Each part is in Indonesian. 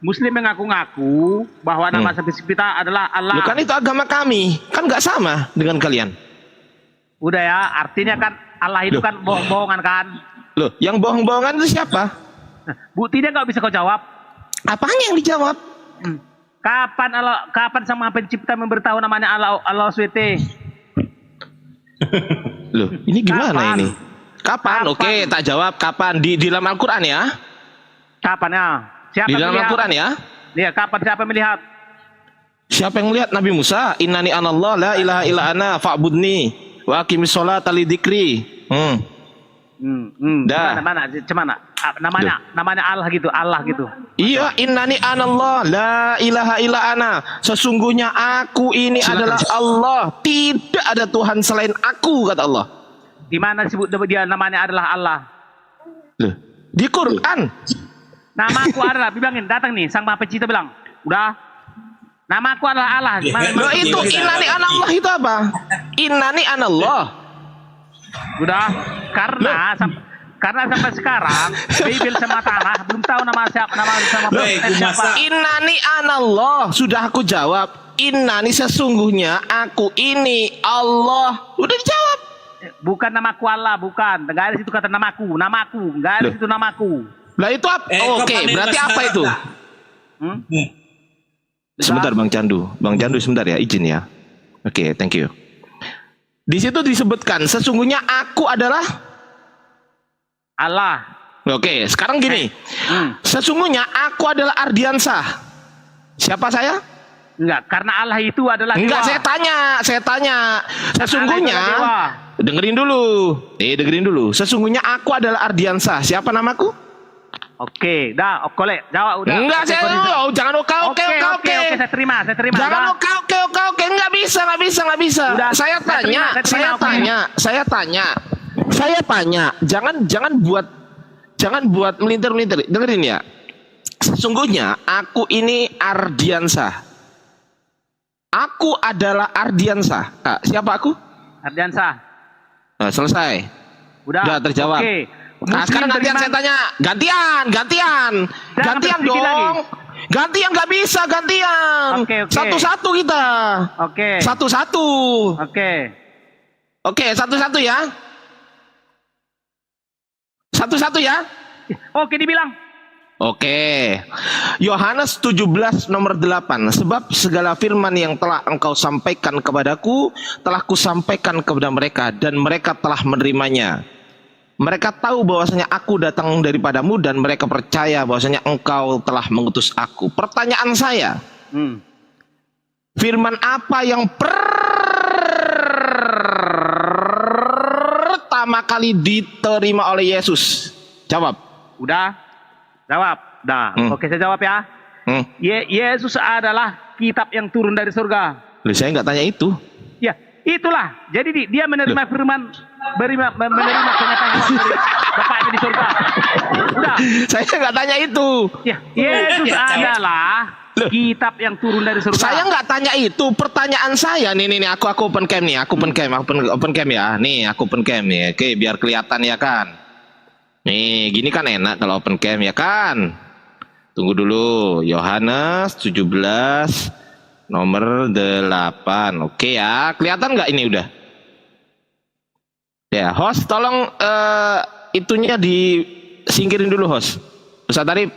Muslim mengaku-ngaku bahwa nama pencipta adalah Allah. Loh, kan itu agama kami, kan nggak sama dengan kalian. Udah ya, artinya kan Allah itu Loh. kan bohong-bohongan kan. Loh, yang bohong-bohongan itu siapa? Buktinya nggak bisa kau jawab. Apanya yang dijawab? Kapan sama pencipta memberitahu namanya Allah SWT? Loh, ini gimana Kapan? ini? Kapan? Oke, tak jawab kapan di dalam Al-Qur'an ya? Kapan ya? Siapa Di dalam melihat? Al-Qur'an ya? Iya, kapan siapa melihat? Siapa yang melihat Nabi Musa? Innani anallah la ilaha illa ana fa'budni wa aqimis sholata li dzikri. Dah. Cuman namanya Allah gitu, Allah gitu. Iya, innani anallah la ilaha illa ana. Sesungguhnya aku ini adalah Allah. Tidak ada Tuhan selain aku, kata Allah. Di mana disebut dia namanya adalah Allah? Loh, di Quran. Namaku adalah, bilangin, datang nih sang Maha Pencipta bilang, udah. Namaku adalah Allah. Loh, itu innani anallah itu apa? Innani anallah. Udah, karena sampai sekarang Bibil sama tanah belum tahu nama siapa, siapa. Innani anallah, sudah aku jawab. Innani sesungguhnya aku ini Allah. Udah dijawab. Bukan namaku Allah, bukan. Enggak ada situ kata namaku, enggak ada situ namaku. Lah itu apa? Oke, berarti apa itu? Sebentar Bang Candu sebentar ya, izin ya. Oke, thank you. Di situ disebutkan sesungguhnya aku adalah Allah. Oke, sekarang gini. Sesungguhnya aku adalah Ardiansah. Siapa saya? Enggak, karena Allah itu adalah Enggak, dewa. saya tanya. Sesungguhnya dengerin dulu. Sesungguhnya aku adalah Ardiansah. Siapa namaku? Oke, dah, kolek, jawab udah. Enggak, jangan oke. Saya terima. Jangan oke. Enggak bisa. Udah, Saya tanya. Jangan buat melintir. Dengerin ya. Sesungguhnya aku ini Ardiansah. Aku adalah Ardiansah. Siapa aku? Ardiansah. Nah, selesai. Udah terjawab. Oke. Nah, sekarang gantian saya tanya. Gantian dong. Gantian nggak bisa, gantian. Oke. Satu-satu kita. Oke. Satu-satu. Oke, satu-satu ya. Satu-satu ya. Oke, dibilang. Oke. Yohanes 17 nomor 8. Sebab segala firman yang telah engkau sampaikan kepadaku telah kusampaikan kepada mereka dan mereka telah menerimanya. Mereka tahu bahwasanya aku datang daripadamu dan mereka percaya bahwasanya engkau telah mengutus aku. Pertanyaan saya, firman apa yang pertama kali diterima oleh Yesus? Jawab. Udah. Jawab. Dah. Oke, saya jawab ya. Yesus adalah kitab yang turun dari surga. Loh, saya nggak tanya itu. Ya, itulah. Jadi dia menerima firman, menerima kenyataan dari Bapaknya di surga. Udah. Saya nggak tanya itu. Ya, Yesus adalah kitab yang turun dari surga. Saya nggak tanya itu. Pertanyaan saya nih, aku open cam nih, aku open cam ya. Nih, aku open cam nih. Oke, biar kelihatan ya kan. Nih, gini kan enak kalau open cam ya kan. Tunggu dulu. Yohanes 17 nomor 8. Oke ya, kelihatan nggak ini udah? Ya, host tolong itunya disingkirin dulu host. Ustaz Arif.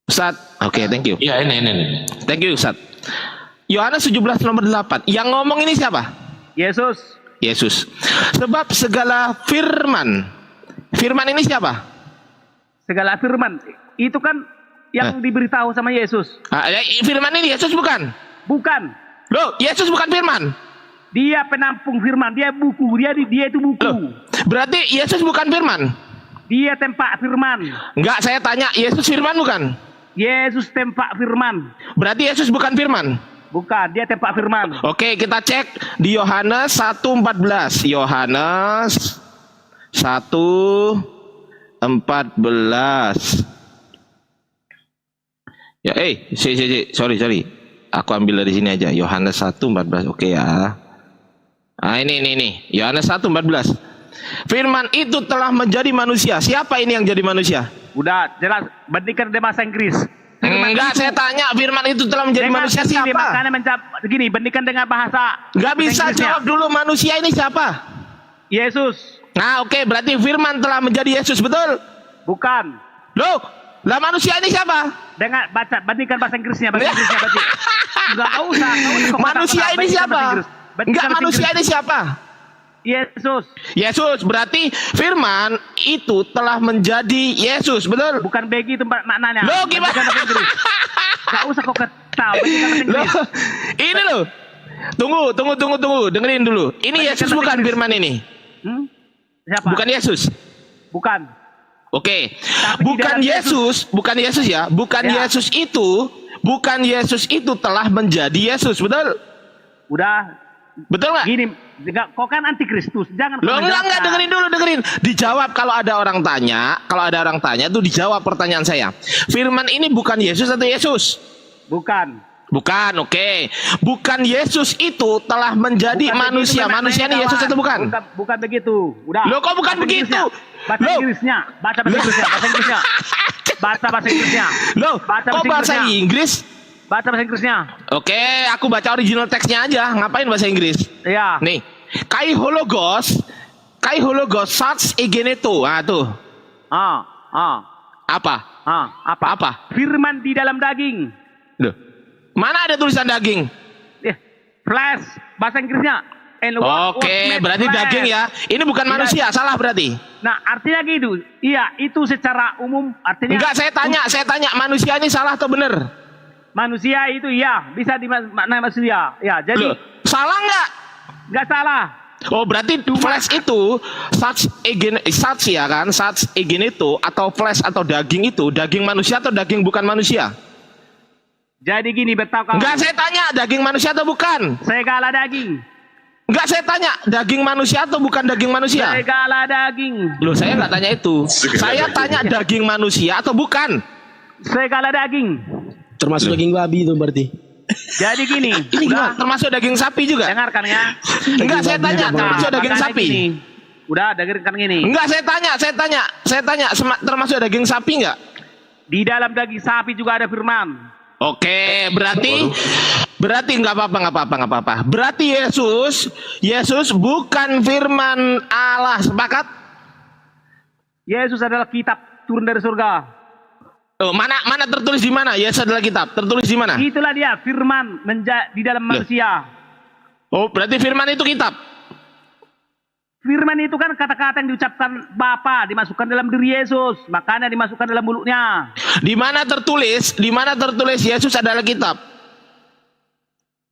Ustaz. Oke, thank you. Iya, ini. Thank you, Ustaz. Yohanes 17 nomor 8. Yang ngomong ini siapa? Yesus. Sebab segala firman. Firman ini siapa? Segala firman. Itu kan yang diberitahu sama Yesus. Firman ini Yesus bukan? Bukan. Loh, Yesus bukan firman. Dia penampung firman, dia buku, dia itu buku. Loh, berarti Yesus bukan firman? Dia tempat firman. Enggak, saya tanya, Yesus firman bukan? Yesus tempat firman. Berarti Yesus bukan firman? Bukan, dia tempat firman. Oke, kita cek di Yohanes 1:14. Yohanes 1:14. Ya, sorry. Aku ambil dari sini aja. Yohanes 1:14. Oke ya. Ah, ini. Yohanes 1:14. Firman itu telah menjadi manusia. Siapa ini yang jadi manusia? Udah jelas, bandingkan dengan bahasa Inggris. Enggak, saya tanya firman itu telah menjadi manusia siapa? Makanya begini, bandingkan dengan bahasa. Enggak bisa jawab dulu, manusia ini siapa? Yesus. Nah, oke, berarti firman telah menjadi Yesus, betul? Bukan. Loh, lah manusia ini siapa? Dengan baca, bandingkan bahasa Inggrisnya, berarti. Enggak usah. Manusia ini siapa? Enggak, manusia ini siapa? Yesus. Yesus, berarti firman itu telah menjadi Yesus, betul? Bukan begitu maknanya. Loh, gimana? Gak usah kau ketahui. Loh, ini loh. Tunggu. Dengerin dulu. Ini Yesus bukan firman ini? Siapa? Bukan Yesus. Bukan. Oke. Bukan Yesus ya. Bukan Yesus itu telah menjadi Yesus, betul? Udah. Betul nggak? Gini, kau kan antikristus, jangan. Loh, enggak, dengerin. Dijawab kalau ada orang tanya tuh dijawab pertanyaan saya. Firman ini bukan Yesus atau Yesus? Bukan, oke. Bukan Yesus itu telah menjadi manusia. Manusia ini Yesus atau bukan? Bukan begitu. Udah. Loh, kok bukan begitu? Baca Inggrisnya. Baca bahasa Inggrisnya. Loh, kok bahasa Inggris? Baca bahasa Inggrisnya. Oke, aku baca original teksnya aja. Ngapain bahasa Inggris? Iya. Nih, kai hologos sats egeneto. Ah, tuh. Apa? Firman di dalam daging. Loh, mana ada tulisan daging? Flesh, bahasa Inggrisnya. Oke, berarti daging ya. Ini bukan manusia, salah berarti. Nah, artinya gitu. Iya, itu secara umum artinya. Enggak, saya tanya manusia ini salah atau benar? Manusia itu ya bisa dimaknai manusia. Ya, jadi loh, salah nggak? Nggak salah. Oh, berarti flesh itu sats egen itu atau flesh atau daging itu daging manusia atau daging bukan manusia? Jadi gini, bertahu. Enggak, saya tanya daging manusia atau bukan? Segala daging. Enggak, saya tanya daging manusia atau bukan daging manusia? Segala daging. Loh, saya nggak tanya itu. Saya tanya daging manusia atau bukan? Segala daging. Termasuk daging babi itu berarti. Jadi gini, ini gimana? Termasuk daging sapi juga? Dengarkan ya. Enggak, saya tanya termasuk daging sapi. Gini. Udah, dengarkan gini. Enggak, saya tanya termasuk daging sapi enggak? Di dalam daging sapi juga ada firman. Oke, berarti nggak apa-apa. Berarti Yesus bukan firman Allah, sepakat? Yesus adalah kitab turun dari surga. Oh, mana tertulis di mana? Yesus adalah kitab. Tertulis di mana? Itulah dia firman di dalam manusia. Oh, berarti firman itu kitab. Firman itu kan kata-kata yang diucapkan Bapa, dimasukkan dalam diri Yesus, makanya dimasukkan dalam mulutnya. Di mana tertulis Yesus adalah kitab?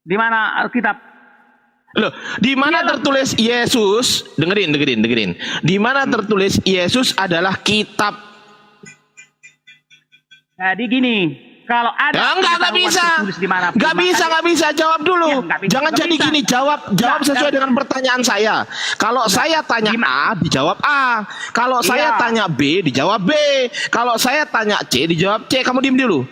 Di mana Alkitab? Loh, di mana tertulis Yesus? Dengerin. Di mana tertulis Yesus adalah kitab? Jadi gini, kalau ada nggak bisa jawab dulu. Jangan jadi gini, jawab sesuai dengan pertanyaan saya. Kalau saya tanya A, dijawab A. Kalau saya tanya B, dijawab B. Kalau saya tanya C, dijawab C. Kamu diam dulu.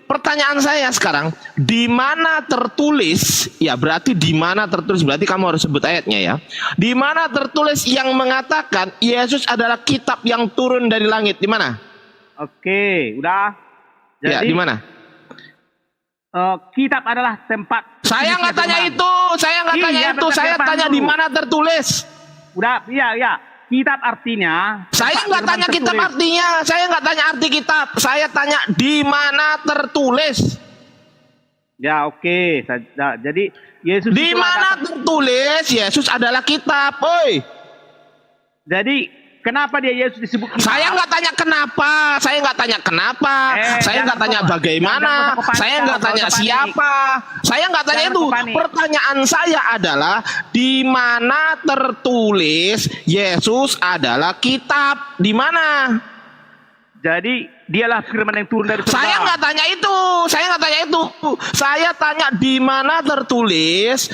Pertanyaan saya sekarang, di mana tertulis? Ya, berarti di mana tertulis? Berarti kamu harus sebut ayatnya ya. Di mana tertulis yang mengatakan Yesus adalah kitab yang turun dari langit? Di mana? Oke, udah. Jadi, ya, di mana? Kitab adalah tempat. Saya nggak tanya itu. Saya tanya di mana tertulis. Udah, iya. Kitab artinya. Saya nggak tanya kitab artinya. Saya nggak tanya arti kitab. Saya tanya di mana tertulis. Ya, oke. Jadi Yesus. Di mana tertulis Yesus adalah kitab, oi. Jadi kenapa dia Yesus disebut kitab? Saya nggak tanya kenapa. Saya nggak tanya bagaimana. Saya nggak tanya siapa. Saya nggak tanya itu. Pertanyaan saya adalah di mana tertulis Yesus adalah kitab? Di mana? Jadi dialah firman yang turun dari surga. Saya nggak tanya itu. Saya tanya di mana tertulis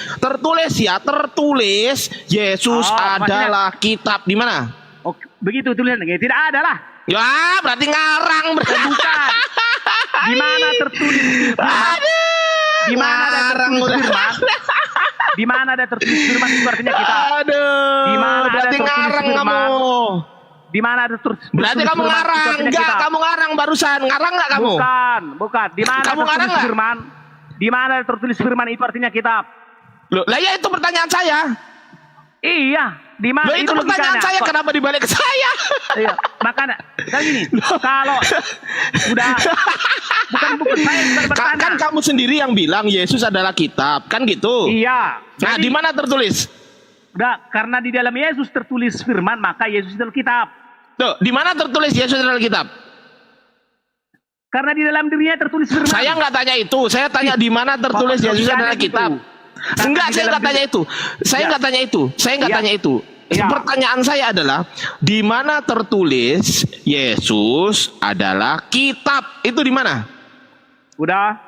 Yesus adalah kitab. Di mana? Oh, begitu tulisannya. Tidak ada lah. Ya, berarti ngarang. Bukan. Di mana tertulis firman? Di mana ada tertulis firman? Di mana ada tertulis firman itu artinya kita. Aduh. Di mana berarti ada tertulis ngarang firman? kamu. Di mana ada tertulis Berarti kamu firman, itu ngarang. artinya Enggak, kitab. kamu ngarang barusan. Ngarang enggak kamu? Bukan. Di mana Kamu ngarang tertulis nggak? firman? Di mana tertulis firman itu artinya kitab? Loh, lah ya itu pertanyaan saya. Iya, di mana Loh, itu pertanyaan logikanya. saya, kenapa dibalik ke saya? Iya, makanya kan gini, kalau udah bukan saya yang bertanya. Kan kamu sendiri yang bilang Yesus adalah kitab, kan gitu. Iya. Nah, Jadi, di mana tertulis? udah, karena di dalam Yesus tertulis firman, maka Yesus itu kitab. Tuh, di mana tertulis Yesus adalah kitab? Karena di dalam dirinya tertulis firman. Saya nggak tanya itu, saya tanya di mana tertulis Kalau Yesus logikanya adalah gitu. kitab. Karena Enggak, di saya dalam nggak tanya diri- itu. Saya Ya. nggak tanya itu. Saya nggak Ya. tanya itu. Ya. Pertanyaan saya adalah di mana tertulis Yesus adalah kitab? Itu di mana? Udah.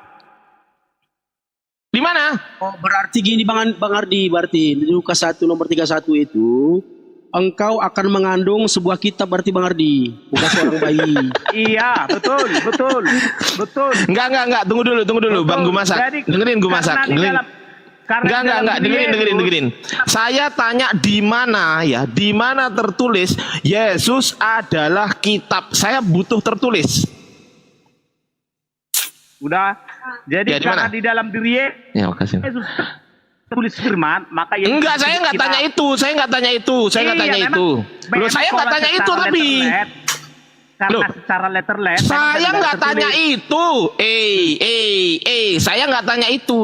Di mana? Oh, berarti gini Bang Ardi, berarti di Lukas 1 nomor 31 itu engkau akan mengandung sebuah kitab, berarti Bang Ardi, bukan seorang bayi. Iya, betul. Enggak. Tunggu dulu, Betul. Bang Gumasak. Jadi, Dengerin Gumasak. karena di Dengerin. dalam- karena di dalam Enggak. diri Yesus- Dengerin. Saya tanya di mana ya? Di mana tertulis Yesus adalah kitab? Saya butuh tertulis. Udah. Jadi Ya, di karena mana? di dalam diri Ya, makasih. Yesus tertulis firman, maka Yesus Enggak, saya disebut nggak kitab. tanya itu. Saya nggak tanya itu. Saya nggak Iya, tanya memang- itu. Loh, memang saya nggak kalau tanya itu secara tapi. letterlet, karena Loh. secara letterlet memang Saya tidak nggak tertulis. tanya itu. Saya nggak tanya itu.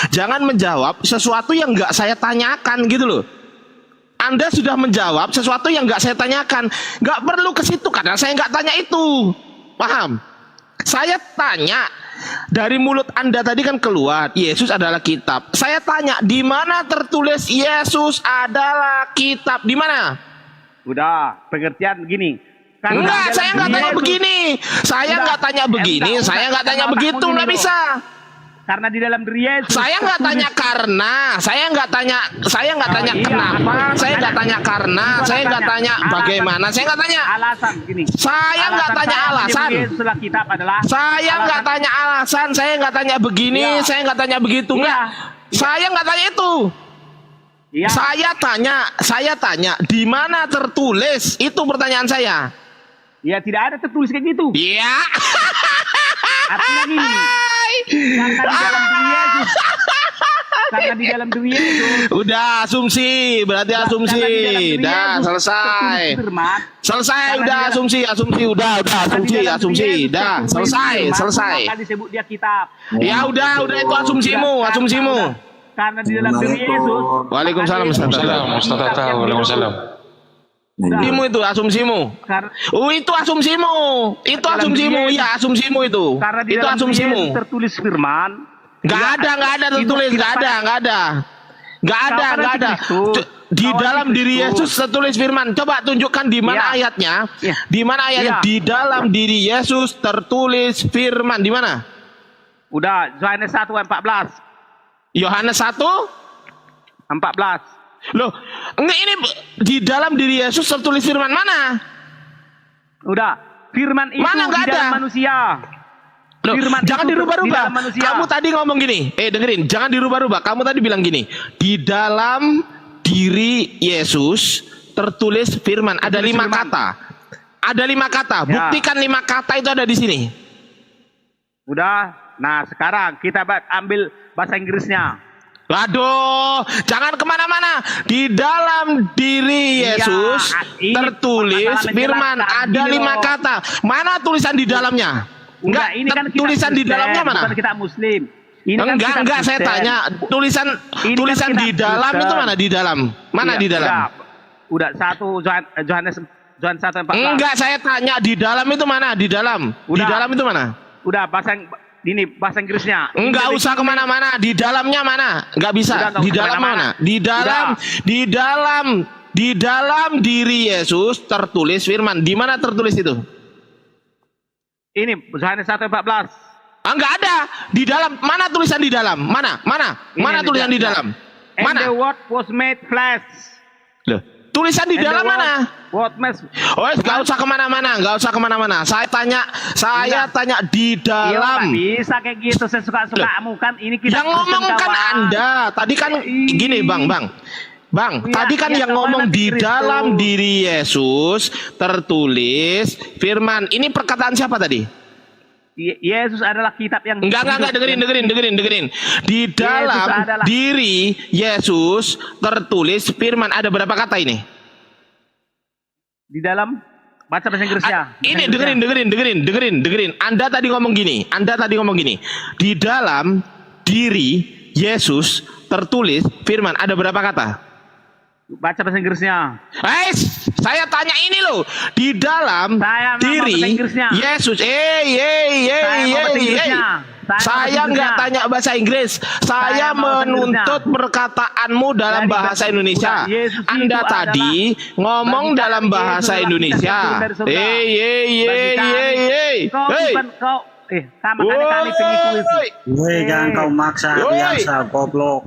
Jangan menjawab sesuatu yang nggak saya tanyakan gitu loh. Anda sudah menjawab sesuatu yang nggak saya tanyakan. Nggak perlu ke situ karena saya nggak tanya itu. Paham? Saya tanya dari mulut Anda tadi kan keluar Yesus adalah kitab. Saya tanya di mana tertulis Yesus adalah kitab? Di mana? Udah, pengertian gini. Karena Enggak, di dalam saya nggak diri tanya Yesus- begini. Saya Udah. nggak tanya begini. Udah. Saya nggak tanya Karena begitu. otakmu Nggak gini bisa. Karena di dalam diri Yesus Saya nggak tertulis- tanya karena. Saya nggak tanya iya. kenapa. Saya nggak tanya karena. Gua Saya nggak tanya alasan. bagaimana. Saya nggak tanya. alasan gini. Saya nggak tanya saya alasan. menyebut Yesus adalah kitab adalah Saya nggak alasan- tanya alasan. Saya nggak tanya begini. Iya. Saya nggak tanya begitu. Iya. Nggak. Saya nggak tanya itu. Iya. Saya tanya di mana tertulis? Itu pertanyaan saya. Ya tidak ada tertulis kayak gitu. Iya. Artinya gini. Karena di dalam diri Yesus. Karena di dalam diri Yesus. Udah asumsi, berarti asumsi. Karena di dalam diri Dah Yesus selesai. tertulis firman. Selesai, Karena udah di dalam- asumsi, Karena di dalam asumsi, diri Yesus dah tertulis selesai, firman, selesai. Maka disebut dia kitab. Ya udah itu asumsimu, Udah, asumsimu. Karena di dalam diri Yesus. Waalaikumsalam, maka Ustaz. Yesus kitab yang Waalaikumsalam. Asumsimu itu, asumsimu. Karena Itu asumsimu, itu Dalam asumsimu, diri- ya asumsimu itu. Karena di Itu dalam diri asumsimu. Yesus tertulis firman. Nggak ada tertulis, nggak ada. Nggak ada. Di Kawan dalam Kristus. diri Yesus tertulis firman. Coba tunjukkan di mana Iya. ayatnya. Iya. Di mana ayatnya? Iya. Di dalam diri Yesus tertulis firman. Di mana? Udah, Yohanes 1:14. Yohanes 1. 14. Loh, enggak ini di dalam diri Yesus tertulis firman mana? Udah, firman itu Mana nggak di dalam ada? manusia. Loh, Firman jangan itu di dirubah-rubah. dalam manusia. Kamu tadi ngomong gini. Dengerin, jangan dirubah-rubah. Kamu tadi bilang gini. Di dalam diri Yesus tertulis firman. Ada Tertulis 5 firman. kata. Ada 5 kata. Ya. Buktikan 5 kata itu ada di sini. Udah, nah sekarang kita ambil bahasa Inggrisnya. Waduh, jangan kemana-mana. Di dalam diri Iya, Yesus ini tertulis masalah firman. menjelaskan. Ada Gini 5 loh. kata. Mana tulisan di dalamnya? Enggak, ini kan kita tulisan di Kristen, dalamnya mana? Bukan kita Muslim. Ini kan kita Enggak, saya Kristen. tanya tulisan Ini tulisan kan di kita dalam Kristen. itu mana di dalam? Mana Iya, di dalam? Udah 1 Yohanes 1:14. Enggak, saya tanya di dalam itu mana? Di dalam. Di Udah. dalam itu mana? Udah bahasa Inggrisnya. Enggak Ini usah dari- kemana-mana. Di dalamnya mana? Enggak bisa. Udah, nggak Di usah dalam kemana-mana. mana? Di dalam diri Yesus tertulis firman. Di mana tertulis itu? Ini Yohanes 1:14. Enggak ada. Di dalam mana tulisan di dalam? Mana? Ini Mana yang tulisan di dalam? And Mana? the word was made flesh. Loh, tulisan di And the dalam word mana? was made. Oh, nggak usah kemana-mana, Saya tanya di Iya, dalam. nggak bisa kayak gitu sesuka-sukamu kan. Ini kita Yang ngomong Kristen, kan kawan. Anda. Tadi kan Ih. gini, Bang. Bang, Iya, tadi kan iya, yang ngomong namanya di Kristus. dalam diri Yesus tertulis firman. Ini perkataan siapa tadi? Yesus adalah kitab yang Enggak, dengerin. Di dalam adalah- diri Yesus tertulis firman. Ada berapa kata ini? di dalam baca bahasa Inggrisnya. Ini dengerin. Anda tadi ngomong gini. Di dalam diri Yesus tertulis firman. Ada berapa kata? Baca bahasa Inggrisnya. Saya tanya ini loh. Di dalam Saya mau diri bahasa Inggrisnya. Yesus. Saya mau bahasa Inggrisnya. Saya nggak tanya bahasa Inggris. Saya mau bahasa menuntut Inggrisnya. perkataanmu dalam Jadi, bahasa Indonesia. udah, Yesus itu Anda tadi ngomong bagi dalam kami bahasa Yesus adalah Indonesia. kitab yang turun dari surga. Hey. Kau bukan kau. Sama kami pengikut. Woi, jangan kau maksa Woi. biasa goblok.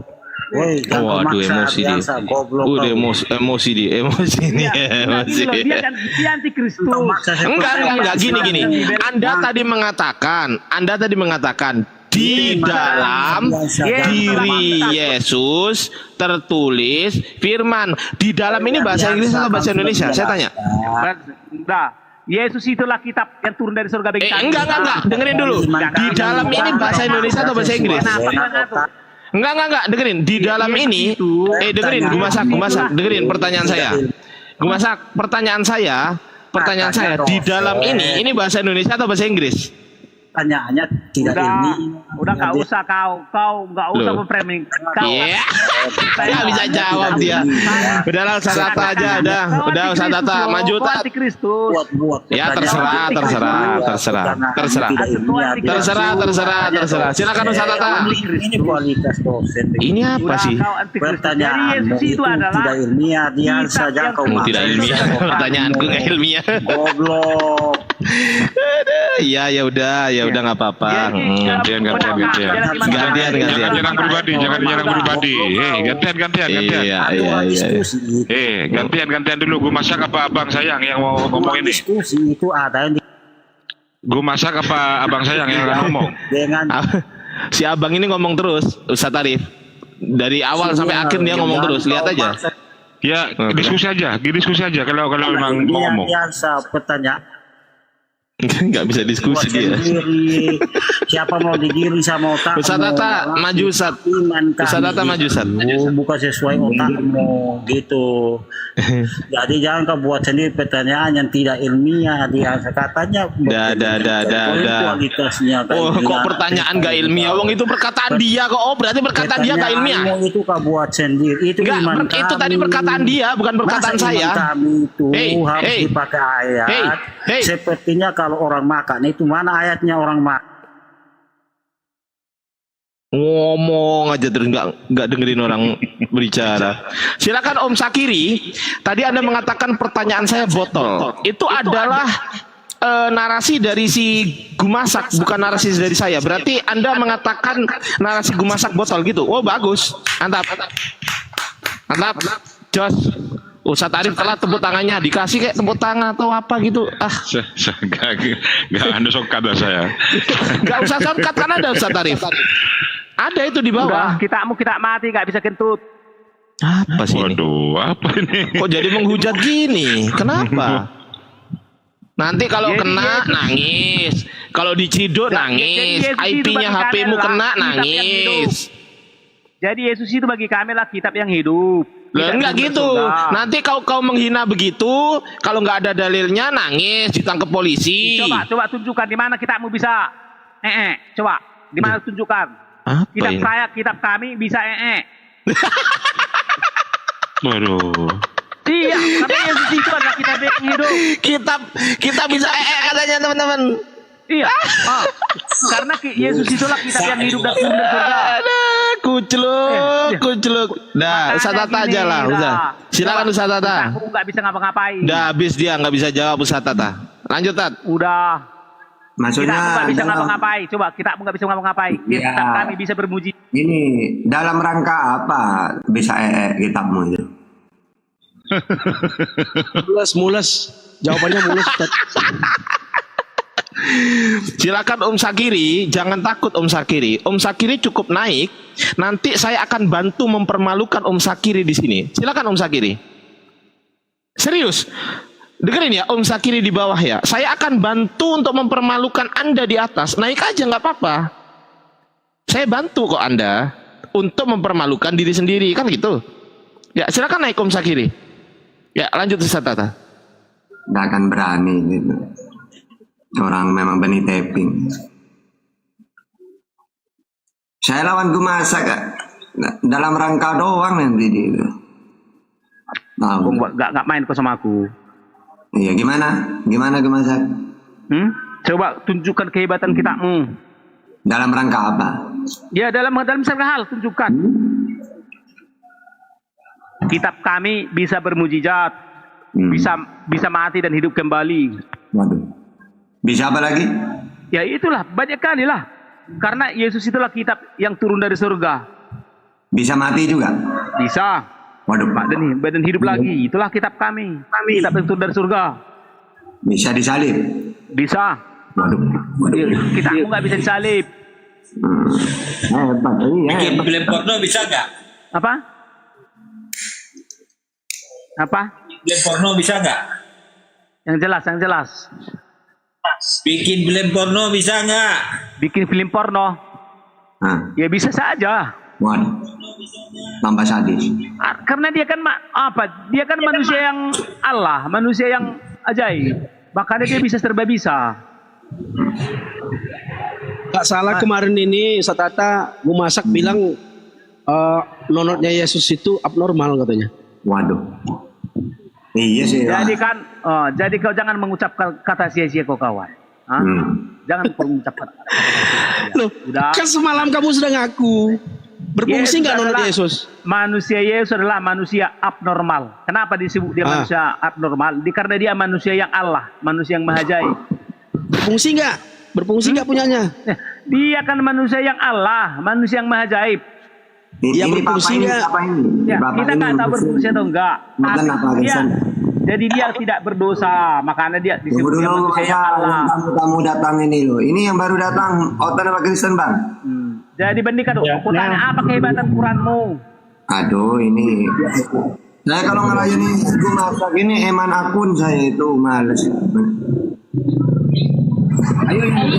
Woi, jangan kau Waduh, maksa emosi dia. biasa goblok. Udah kau. emosi dia. Nah, gini loh, dia anti Kristus. Kau maksa Enggak, gini. Anda tadi mengatakan di dalam diri Yesus tertulis firman. Di dalam ini bahasa Inggris atau bahasa Indonesia? Saya tanya. Nah, Yesus itulah kitab yang turun dari surga bagi kami. Enggak, dengerin dulu. Di dalam ini bahasa Indonesia atau bahasa Inggris? Enggak, dengerin. Di dalam ini, dengerin, Gumasak, dengerin pertanyaan saya. Gumasak, pertanyaan saya, di dalam ini bahasa Indonesia atau bahasa Inggris? Pertanyaannya tidak Udah nggak usah kau nggak usah Loh. memframing. Kau Iya, nggak bisa jawab dia. Udahlah, Ustaz Tata aja, udah Ustaz Tata maju Tat. anti Kristus. buat Ya terserah. Silakan Ustaz Tata. Ini kualitas dosen. Ini apa sih? Kau anti Kristus. Jadi Pertanyaan Yesus itu adalah tidak ilmiah, dia kitab saja yang kau turun Tidak dari ilmiah. surga. Pertanyaanku nggak ilmiah. goblok. Iya, ya udah nggak apa-apa. Gantian. Gantian. Jangan nyerang pribadi, jangan nyerang pribadi. Gantian. Iya. Diskusi itu. Gantian dulu. Gue masak apa abang sayang yang mau ngomong ini? Diskusi itu ada yang Gue masak apa abang sayang yang ngomong? dengan Si abang ini ngomong terus, Ustaz Arif. Dari awal sampai akhir dia ngomong terus. Lihat aja. Ya, diskusi aja kalau memang mau ngomong. biasa pertanyaan Nggak bisa diskusi dia. sendiri. Siapa mau didiri sama otakmu? Ustaz Tata maju Ustaz. Iman kami. Ustaz Tata maju Ustaz. Bukan sesuai otakmu gitu. Jadi jangan kau buat sendiri pertanyaan yang tidak ilmiah. Dia katanya Dah. kualitasnya. Oh, kok pertanyaan gak ilmiah? Wong itu perkataan dia kok. Oh, berarti perkataan dia gak ilmiah. Pertanyaanmu itu kau buat sendiri. Itu Enggak, iman itu kami. tadi perkataan dia, bukan perkataan Masa saya. iman kami itu harus Hey. dipakai ayat. Hey. Sepertinya kalau orang makan itu mana ayatnya orang makan? Ngomong aja terus nggak dengerin orang berbicara. Silakan Om Sakiri. Tadi Anda mengatakan pertanyaan saya botol. Itu adalah narasi dari si Gumasak, bukan narasi dari saya. Berarti Anda mengatakan narasi Gumasak botol gitu. Oh bagus, mantap. Jos. Ustaz Arif telah tepuk tangannya, dikasih kayak tepuk tangan atau apa gitu. Gak ada sokat saya. Gak usah shortcut kan ada Ustaz Arif. Ada itu di bawah. Udah, kita mati nggak bisa kentut. Apa sih ini? Waduh, apa ini? Kok jadi menghujat gini? Kenapa? Nanti kalau Jadi kena Yesus- nangis, kalau diciduk nangis, jadi Yesus itu IP-nya bagi HP-mu kami kena adalah kitab yang nangis. Jadi Yesus itu bagi kami lah kitab yang hidup. Loh, Tidak enggak turun dari gitu. surga. Nanti kau menghina begitu, kalau nggak ada dalilnya nangis, ditangkap polisi. Coba tunjukkan di mana kitabmu bisa coba di mana tunjukkan. Apa Kitab ini? kitab kami bisa Waduh. Iya, karena Yesus itu adalah kitab yang hidup. Kita bisa katanya teman-teman. Iya. Karena Yesus itulah kitab yang hidup dan turun dari surga. Ada kucluk. Nah, Ustaz Tata aja lah, udah. Silakan Ustaz Tata. Aku nggak bisa ngapa-ngapain. Udah habis dia nggak bisa jawab Ustaz Tata. Lanjut Tat. Udah. Maksudnya Kita nggak bisa dalam, ngapa-ngapain. Coba kita nggak bisa ngapa-ngapain. Ya. Kitab kami bisa bermuji. ini dalam rangka apa bisa kitabmu itu? Mules. Jawabannya mules. Ustaz. Silakan Om Sakiri, jangan takut Om Sakiri. Om Sakiri cukup naik, nanti saya akan bantu mempermalukan Om Sakiri di sini. Silakan Om Sakiri. Serius. Dengerin ya Om Sakiri di bawah ya. Saya akan bantu untuk mempermalukan Anda di atas. Naik aja nggak apa-apa. Saya bantu kok Anda untuk mempermalukan diri sendiri, kan gitu. Ya, silakan naik Om Sakiri. Ya, lanjut Ustaz Tata. Nggak akan berani gitu. Orang memang benih tapping. Saya lawan Gumasak dalam rangka doang nanti dia. Aku nggak main kok sama aku. Iya, gimana Gumasak? Coba tunjukkan kehebatan kitamu. Dalam rangka apa? Ya dalam segala hal tunjukkan. Kitab kami bisa bermujizat, bisa mati dan hidup kembali. Waduh. Bisa apa lagi? Ya itulah banyak kali lah. Karena Yesus itulah kitab yang turun dari surga. Bisa mati juga? Bisa. Waduh. Dan hidup lagi. Itulah kitab kami. Kitab yang turun dari surga. Bisa disalib? Bisa. Waduh. Kitabmu nggak bisa disalib. Hebat. Bikin film porno bisa nggak? Apa? Film porno bisa nggak? Yang jelas. Bikin film porno bisa nggak? Bikin film porno? Ya bisa saja. Waduh. Tambah sadis. Karena dia kan Dia kan manusia yang Allah, manusia yang ajaib. Makanya dia bisa serba bisa. Gak salah kemarin ini Satata Gumasak bilang nonotnya Yesus itu abnormal katanya. Waduh. Iya sih. Jadi kau jangan mengucapkan kata sia-sia kau kawan. Jangan mengucapkan kata sia-sia. Loh, kan semalam kamu sudah ngaku. Berfungsi nggak nonot Yesus? Manusia Yesus adalah manusia abnormal. Kenapa disebut dia manusia abnormal? Karena dia manusia yang Allah, manusia yang maha ajaib. Berfungsi nggak punyanya? Dia kan manusia yang Allah, manusia yang maha ajaib. Dia berfungsi nggak? Ya, kita nggak tahu berfungsi atau enggak. Jadi dia tidak berdosa, makanya dia disebut dia manusia yang Allah. Kamu datang ini loh. Ini yang baru datang, Otan apa Kristen Bang? Jadi bandingkan dong, aku tanya apa kehebatan Quranmu? Aduh, ini saya kalau ngelayani Gumasak ini eman akun saya itu males. Ayo ini.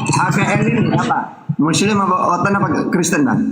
HKL ini apa? Muslim apa Otan apa Kristen Bang?